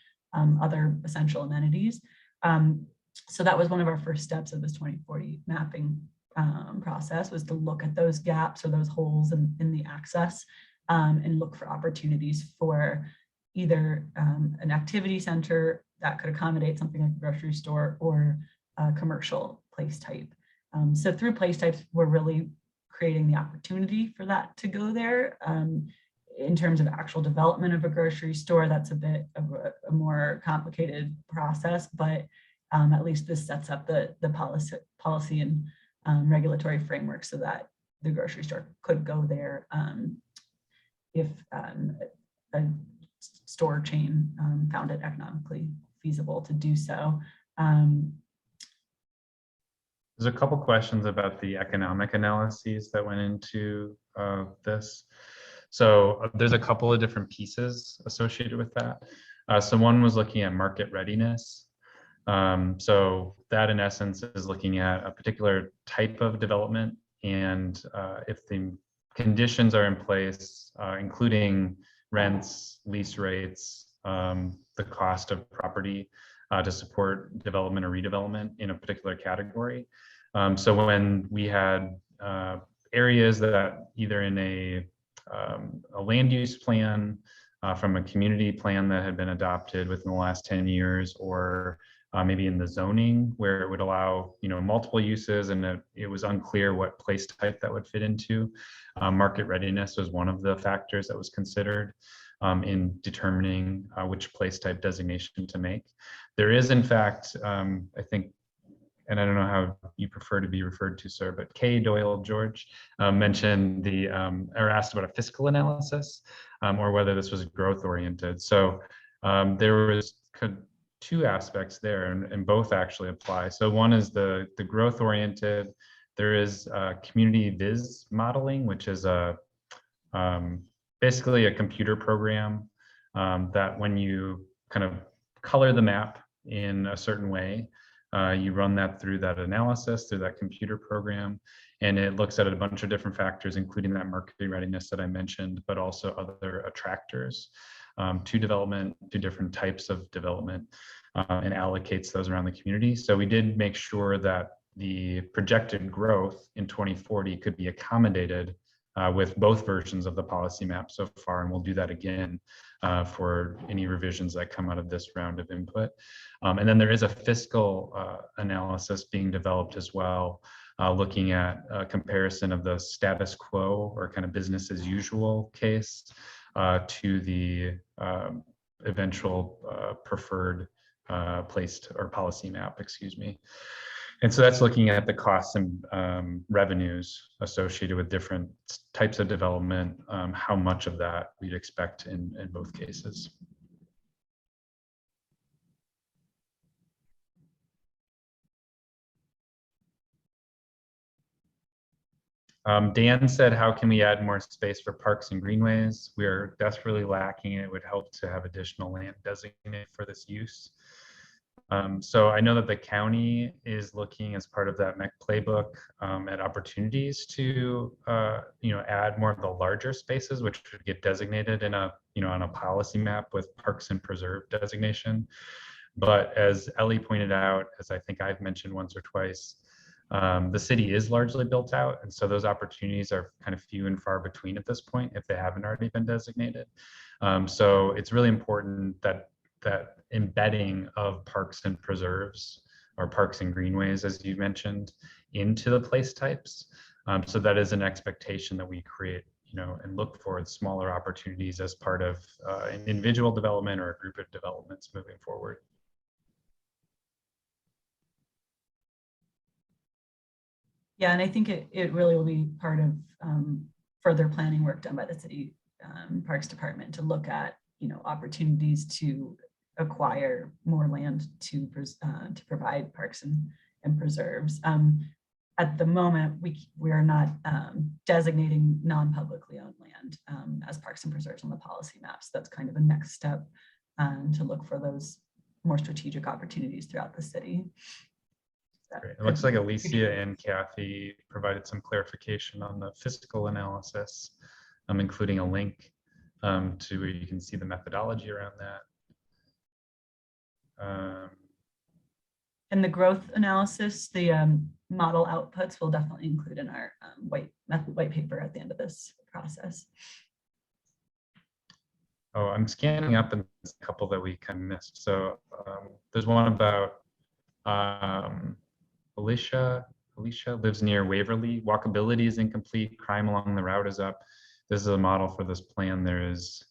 other essential amenities. So that was one of our first steps of this 2040 mapping process, was to look at those gaps or those holes in the access and look for opportunities for either an activity center that could accommodate something like a grocery store or a commercial place type. So through place types, we're really creating the opportunity for that to go there. In terms of actual development of a grocery store, that's a bit of a more complicated process, but at least this sets up the policy and regulatory framework so that the grocery store could go there if a store chain found it economically feasible to do so. There's a couple questions about the economic analyses that went into this. So there's a couple of different pieces associated with that. So one was looking at market readiness. So that in essence is looking at a particular type of development, and if the conditions are in place, including rents, lease rates, the cost of property to support development or redevelopment in a particular category. So when we had areas that either in a land use plan from a community plan that had been adopted within the last 10 years, or maybe in the zoning where it would allow multiple uses and it was unclear what place type that would fit into. Market readiness was one of the factors that was considered in determining which place type designation to make. There is in fact, I think, and I don't know how you prefer to be referred to, sir, but Kay Doyle George mentioned or asked about a fiscal analysis or whether this was growth oriented. So There was two aspects there, and both actually apply. So one is the growth oriented. There is community viz modeling, which is basically a computer program that when you kind of color the map in a certain way, you run that through that analysis, through that computer program, and it looks at a bunch of different factors, including that marketing readiness that I mentioned, but also other attractors to development, to different types of development, and allocates those around the community. So we did make sure that the projected growth in 2040 could be accommodated with both versions of the policy map so far, and we'll do that again for any revisions that come out of this round of input. And then there is a fiscal analysis being developed as well, looking at a comparison of the status quo or kind of business as usual case to the eventual preferred placed or policy map, excuse me. And so that's looking at the costs and revenues associated with different types of development, how much of that we'd expect in both cases. Dan said, how can we add more space for parks and greenways? We are desperately lacking. It would help to have additional land designated for this use. So I know that the county is looking as part of that MEC playbook at opportunities to add more of the larger spaces, which would get designated in a on a policy map with parks and preserve designation. But as Ellie pointed out, as I think I've mentioned once or twice, the city is largely built out, and so those opportunities are kind of few and far between at this point if they haven't already been designated. So it's really important that embedding of parks and preserves or parks and greenways, as you mentioned, into the place types. So that is an expectation that we create, and look for smaller opportunities as part of an individual development or a group of developments moving forward. Yeah, and I think it really will be part of further planning work done by the city Parks Department to look at opportunities to acquire more land to provide parks and preserves. At the moment, we are not designating non-publicly owned land as parks and preserves on the policy maps. That's kind of a next step to look for those more strategic opportunities throughout the city. Great. It looks like Alicia and Kathy provided some clarification on the fiscal analysis, including a link to where you can see the methodology around that. And the growth analysis, the model outputs will definitely include in our white paper at the end of this process. Oh, I'm scanning up and there's a couple that we kind of missed. So there's one about Alicia lives near Waverly. Walkability is incomplete. Crime along the route is up. This is a model for this plan. There is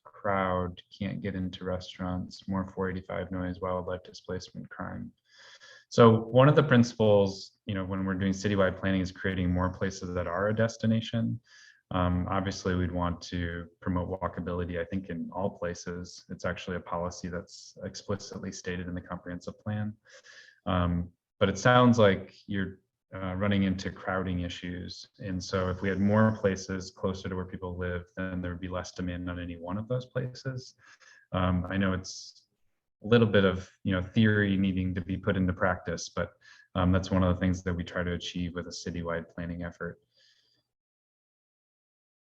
crowd, can't get into restaurants, more 485 noise, wildlife displacement, crime. So one of the principles, when we're doing citywide planning is creating more places that are a destination. Obviously, we'd want to promote walkability, I think, in all places. It's actually a policy that's explicitly stated in the comprehensive plan. But it sounds like you're running into crowding issues. And so if we had more places closer to where people live, then there would be less demand on any one of those places. I know it's a little bit of theory needing to be put into practice, but that's one of the things that we try to achieve with a citywide planning effort.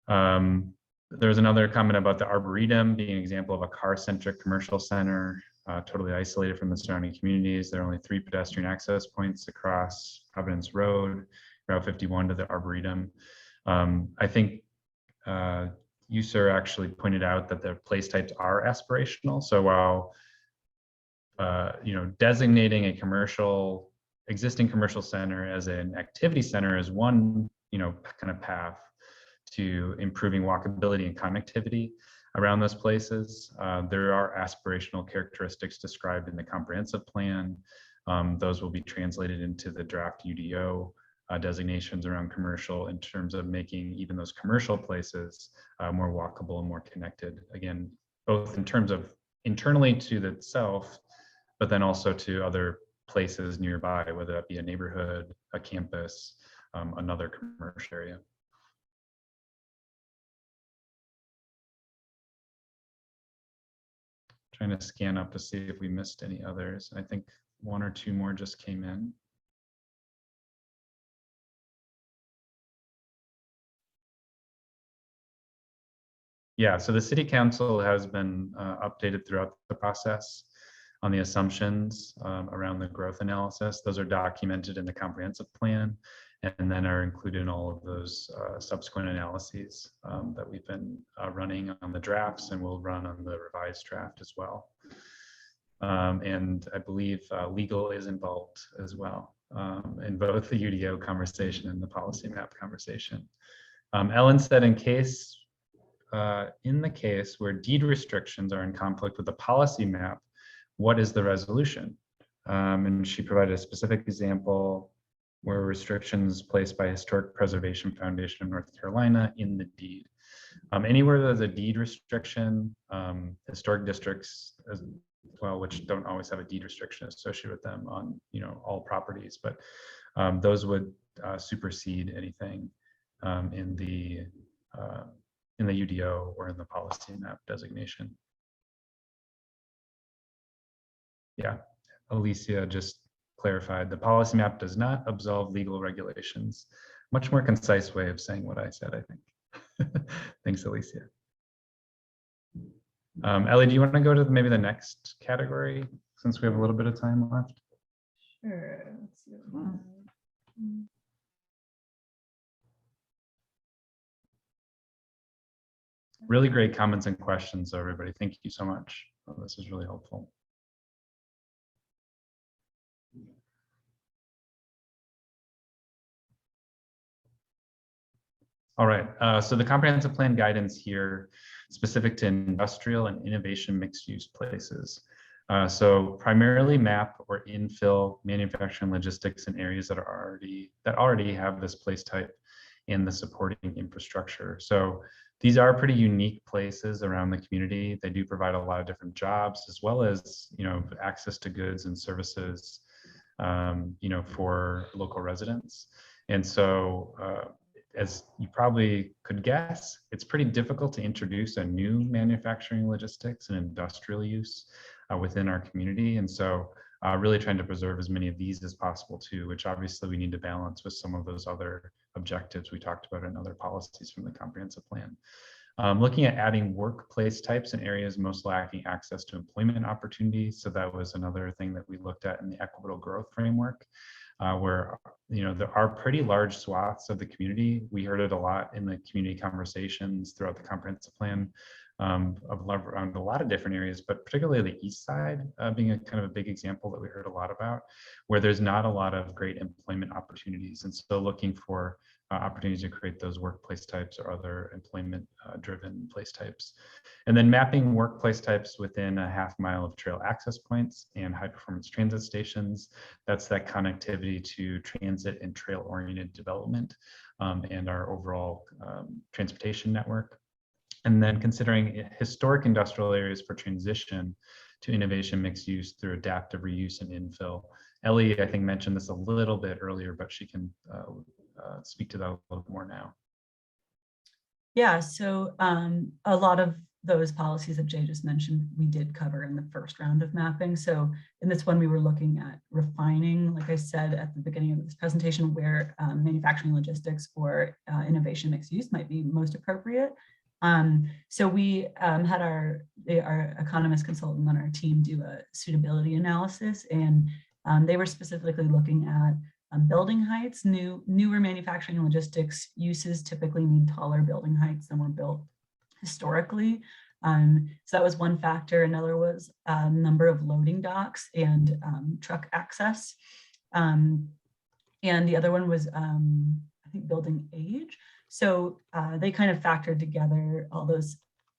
There's another comment about the Arboretum being an example of a car-centric commercial center, totally isolated from the surrounding communities. There are only 3 pedestrian access points across Providence Road, Route 51 to the Arboretum. I think you, sir, actually pointed out that the place types are aspirational. So while designating a existing commercial center as an activity center is one kind of path to improving walkability and connectivity around those places. There are aspirational characteristics described in the comprehensive plan. Those will be translated into the draft UDO designations around commercial in terms of making even those commercial places more walkable and more connected. Again, both in terms of internally to itself, but then also to other places nearby, whether that be a neighborhood, a campus, another commercial area. Trying to scan up to see if we missed any others. I think one or two more just came in. Yeah, so the city council has been updated throughout the process on the assumptions around the growth analysis. Those are documented in the comprehensive plan and then are included in all of those subsequent analyses that we've been running on the drafts and will run on the revised draft as well. And I believe legal is involved as well in both the UDO conversation and the policy map conversation. Ellen said in the case where deed restrictions are in conflict with the policy map, what is the resolution? And she provided a specific example where restrictions placed by Historic Preservation Foundation of North Carolina in the deed. Anywhere there's a deed restriction, historic districts as well, which don't always have a deed restriction associated with them on all properties, but those would supersede anything in the UDO or in the policy map designation. Yeah, Alicia just clarified, the policy map does not absolve legal regulations. Much more concise way of saying what I said, I think. Thanks, Alicia. Ellie, do you want to go to maybe the next category since we have a little bit of time left? Sure. Let's see what we have. Really great comments and questions, everybody. Thank you so much. This is really helpful. All right, so the comprehensive plan guidance here, specific to industrial and innovation mixed use places. So primarily map or infill manufacturing logistics in areas that already have this place type and the supporting infrastructure. So these are pretty unique places around the community. They do provide a lot of different jobs as well as access to goods and services for local residents. And so as you probably could guess, it's pretty difficult to introduce a new manufacturing logistics and industrial use within our community. And so really trying to preserve as many of these as possible too, which obviously we need to balance with some of those other objectives we talked about in other policies from the comprehensive plan. Looking at adding workplace types in areas most lacking access to employment opportunities. So that was another thing that we looked at in the equitable growth framework. Where there are pretty large swaths of the community. We heard it a lot in the community conversations throughout the comprehensive plan around a lot of different areas, but particularly the east side being a kind of a big example that we heard a lot about, where there's not a lot of great employment opportunities, and so looking for opportunities to create those workplace types or other employment driven place types. And then mapping workplace types within a half mile of trail access points and high performance transit stations. That's that connectivity to transit and trail oriented development and our overall transportation network. And then considering historic industrial areas for transition to innovation mixed use through adaptive reuse and infill. Ellie, I think, mentioned this a little bit earlier, but she can speak to that a little more now. Yeah, so a lot of those policies that Jay just mentioned, we did cover in the first round of mapping. So in this one, we were looking at refining, like I said at the beginning of this presentation, where manufacturing logistics or innovation mixed use might be most appropriate. So we had our economist consultant on our team do a suitability analysis, and they were specifically looking at building heights. Newer manufacturing logistics uses typically need taller building heights than were built historically. So that was one factor. Another was number of loading docks and truck access. And the other one was, I think, building age. So they kind of factored together all those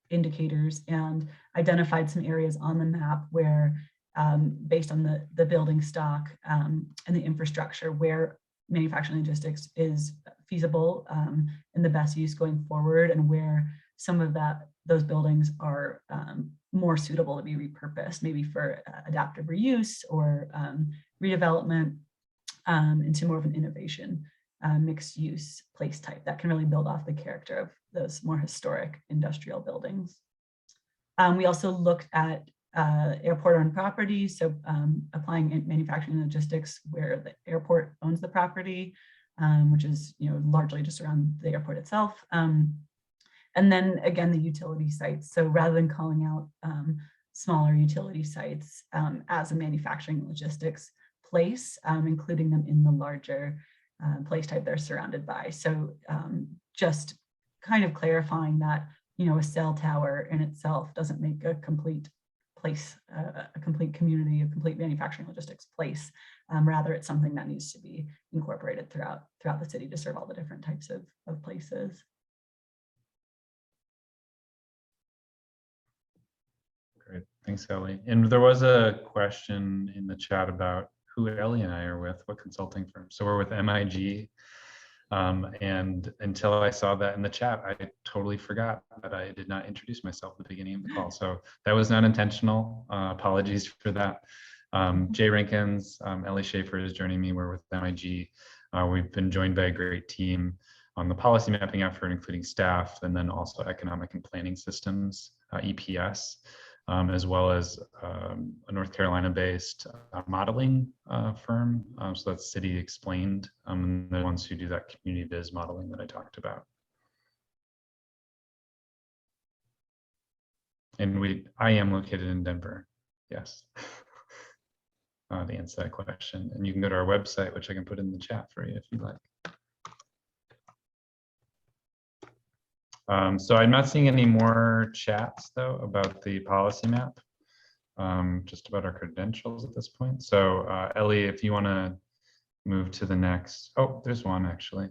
indicators and identified some areas on the map where, based on the building stock and the infrastructure, where manufacturing logistics is feasible and the best use going forward, and where some of those buildings are more suitable to be repurposed, maybe for adaptive reuse or redevelopment into more of an innovation mixed use place type that can really build off the character of those more historic industrial buildings. We also looked at airport-owned property, so applying manufacturing and logistics where the airport owns the property, which is largely just around the airport itself. And then again, the utility sites. So rather than calling out smaller utility sites as a manufacturing and logistics place, including them in the larger place type they're surrounded by. So just kind of clarifying that a cell tower in itself doesn't make a complete place, a complete community, a complete manufacturing logistics place. Rather, it's something that needs to be incorporated throughout the city to serve all the different types of places. Great, thanks, Ellie. And there was a question in the chat about who Ellie and I are with, what consulting firm. So we're with MIG. And until I saw that in the chat, I totally forgot that I did not introduce myself at the beginning of the call. So that was not intentional. Apologies for that. Jay Rinkins, Ellie Schaefer is joining me. We're with MIG. We've been joined by a great team on the policy mapping effort, including staff, and then also economic and planning systems, EPS. As well as a North Carolina-based modeling firm. So that's City Explained, and the ones who do that community biz modeling that I talked about. And I am located in Denver, yes, to answer that question. And you can go to our website, which I can put in the chat for you if you'd like. So I'm not seeing any more chats though about the policy map, just about our credentials at this point. So Ellie, if you want to move to the next, oh, there's one actually.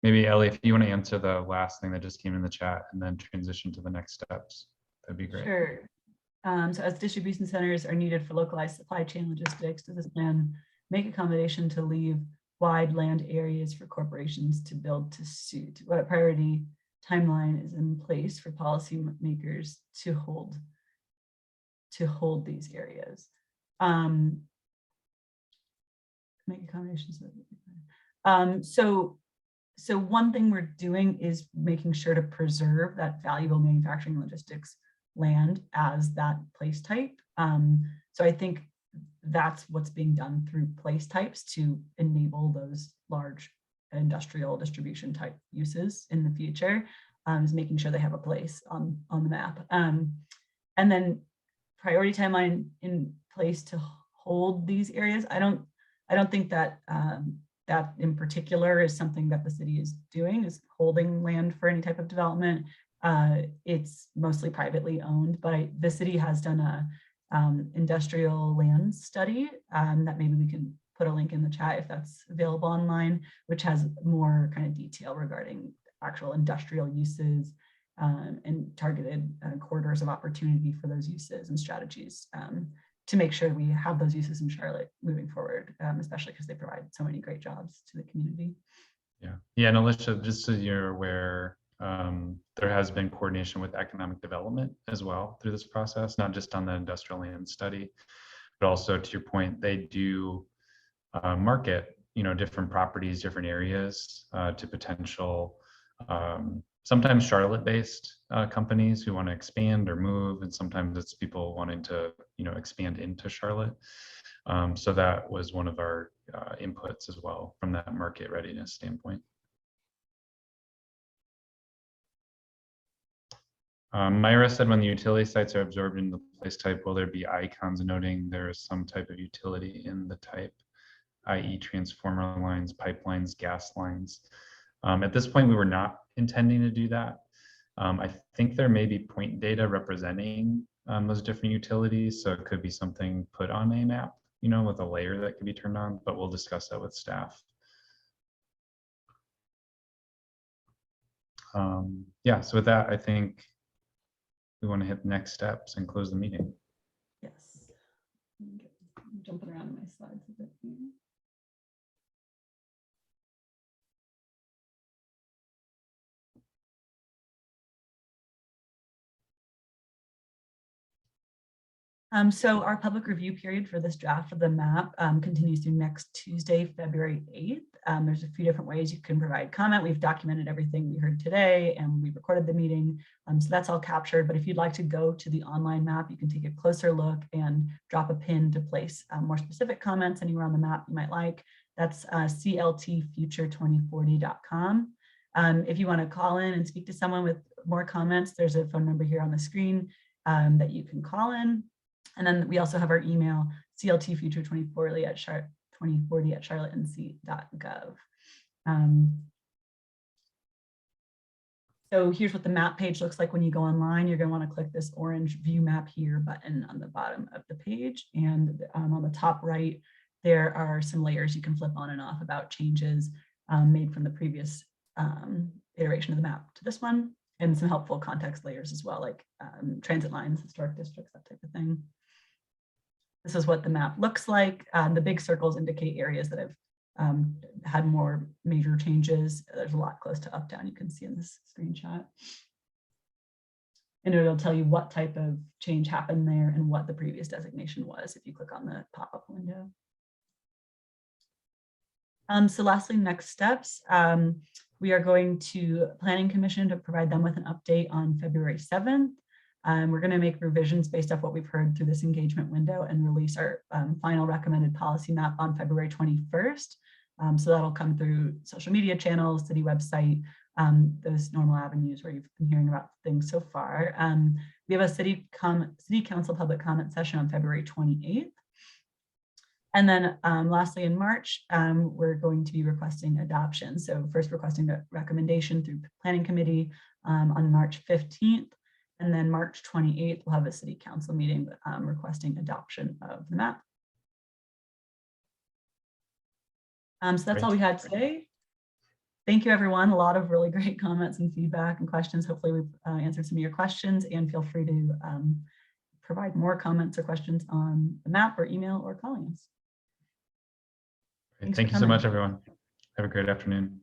Maybe Ellie, if you want to answer the last thing that just came in the chat and then transition to the next steps, that'd be great. Sure. So as distribution centers are needed for localized supply chain logistics, does this plan make accommodation to leave wide land areas for corporations to build to suit? What priority timeline is in place for policymakers to hold these areas? Make accommodations. So one thing we're doing is making sure to preserve that valuable manufacturing and logistics land as that place type. So I think that's what's being done through place types to enable those large industrial distribution type uses in the future, is making sure they have a place on the map. And then priority timeline in place to hold these areas. I don't think that that in particular is something that the city is doing, is holding land for any type of development. It's mostly privately owned, but the city has done a industrial land study that maybe we can put a link in the chat if that's available online, which has more kind of detail regarding actual industrial uses and targeted corridors of opportunity for those uses and strategies to make sure we have those uses in Charlotte moving forward, especially because they provide so many great jobs to the community. Yeah, and Alicia, just so you're aware, there has been coordination with economic development as well through this process, not just on the industrial land study, but also to your point, they do market, different properties, different areas to potential, sometimes Charlotte-based companies who want to expand or move, and sometimes it's people wanting to, expand into Charlotte. So that was one of our inputs as well from that market readiness standpoint. Myra said, when the utility sites are absorbed in the place type, will there be icons noting there is some type of utility in the type, i.e. transformer lines, pipelines, gas lines? At this point, we were not intending to do that. I think there may be point data representing those different utilities. So it could be something put on a map, with a layer that could be turned on, but we'll discuss that with staff. Yeah, so with that, I think we want to hit next steps and close the meeting. Yes. I'm jumping around in my slides a bit here. So our public review period for this draft of the map continues through next Tuesday, February 8th. There's a few different ways you can provide comment. We've documented everything we heard today and we recorded the meeting. So that's all captured. But if you'd like to go to the online map, you can take a closer look and drop a pin to place more specific comments anywhere on the map you might like. That's cltfuture2040.com. If you want to call in and speak to someone with more comments, there's a phone number here on the screen that you can call in. And then we also have our email, cltfuture2040@charlottenc.gov. So here's what the map page looks like when you go online. You're going to want to click this orange view map here button on the bottom of the page. And on the top right, there are some layers you can flip on and off about changes made from the previous iteration of the map to this one, and some helpful context layers as well, like transit lines, historic districts, that type of thing. This is what the map looks like. The big circles indicate areas that have had more major changes. There's a lot close to Uptown, you can see in this screenshot. And it'll tell you what type of change happened there and what the previous designation was if you click on the pop-up window. So lastly, next steps. We are going to Planning Commission to provide them with an update on February 7th. We're going to make revisions based off what we've heard through this engagement window and release our final recommended policy map on February 21st. So that'll come through social media channels, city website, those normal avenues where you've been hearing about things so far. We have a city council public comment session on February 28th. And then lastly, in March, we're going to be requesting adoption. So first requesting a recommendation through Planning Committee on March 15th. And then March 28th, we'll have a city council meeting requesting adoption of the map. So that's all we had today. Thank you, everyone. A lot of really great comments and feedback and questions. Hopefully we've answered some of your questions, and feel free to provide more comments or questions on the map or email or calling us. Thank you so much, everyone. Have a great afternoon.